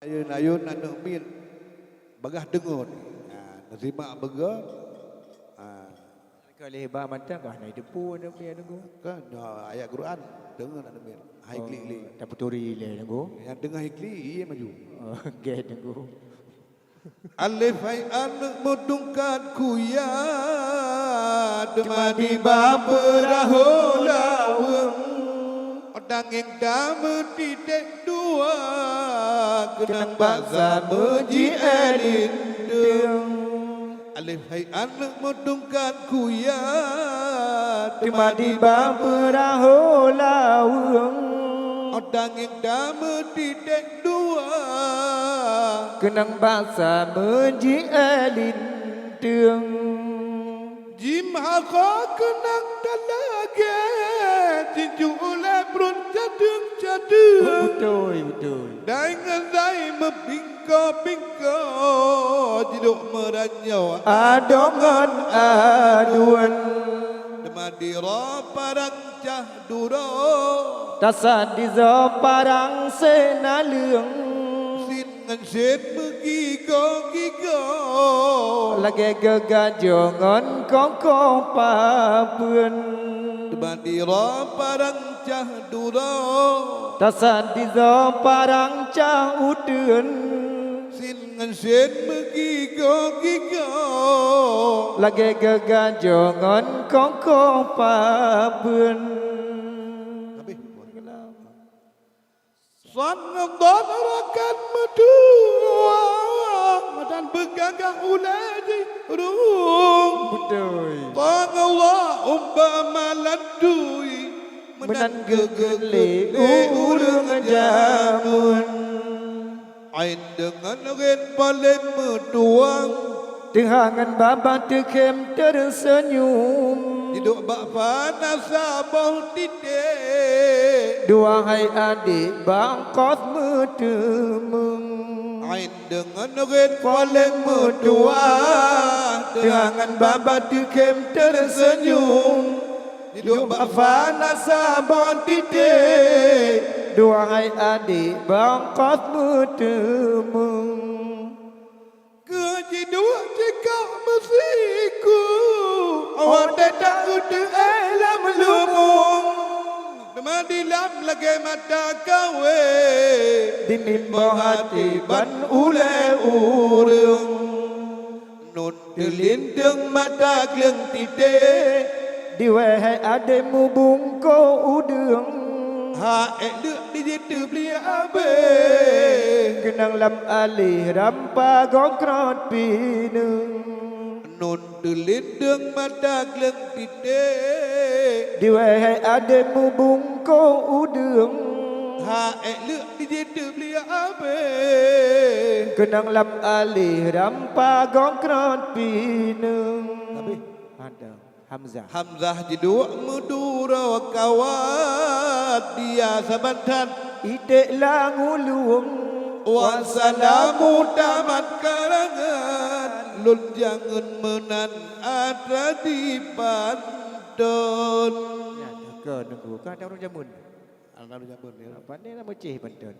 Ayun-ayun anak min bagah dengar ni. Nerima begah. Kalau hebat macam kah naik depu nak biar nunggu. Kan ayat Quran dengar anak min. Hai klik. Tak puturi le nunggu. Yang dengar hai klik ia maju. Get nunggu. Alif hai anak mudungkan kuya demadi baperahu laweng. Odang yang dama titik dua kenang bahasa meji elindung. Alif hai anak mudungkan kuya Temadi baperahu laweng. Odang yang dama titik dua Kenang bahasa meji elindung. Jim haka kenang dalage Tinju oleh perun cadung-cadung Betul. Dengan zai mepingka-pingka Jiduk meranyau Adongan aduan. Demadira parang cah duro Tasad di parang senalung. Sin ngan sin megigo-gigo Lagi gegajongan kongko papun. Demadira parang cah duro Tasad di parang cah udun. Sin ngan sin megigo-gigo Lagi gegajongan kongko papun. San ngadon rakan medua Madan begagah uladi rung Betul. Tang Allah umpama ladui Menan gegele urung jamun. Ain dengan ren paling meduang Dengangan baba tekem tersenyum. Hidup bak panas sabah titik Dua hai adik bangkot medemeng. Ain dengan ren paling medua Dengangan baba tekem tersenyum. Hidup bak panas sabon titik. Dua hai adik bangkot medemeng. Keji dua cekak mesiku Awak tak udah alam lumung Demadi lam lagi mata kawe Dinimbo hati ban ule urung. Nun dilinteng mata kleng titik Diwahai ademu bungko udung. Ha elok di jitu beli abe Kenang lam alih rampa gongkrot pinung. Nun dilinteng mata kleng titik Diwahai ademu bungko udung. Ha elok di jitu beli abe Kenang lam alih rampa gongkrot pinung. Ada Hamzah. Hamzah jiduk mudura kawat dia sabatan Idek langulung. Wassalamu tamat karangan lun jangan menan ada di pantun. Ya, ke nunggu kan ada orang jamun. Ada jamun ya. Pandai nak mecih pantun.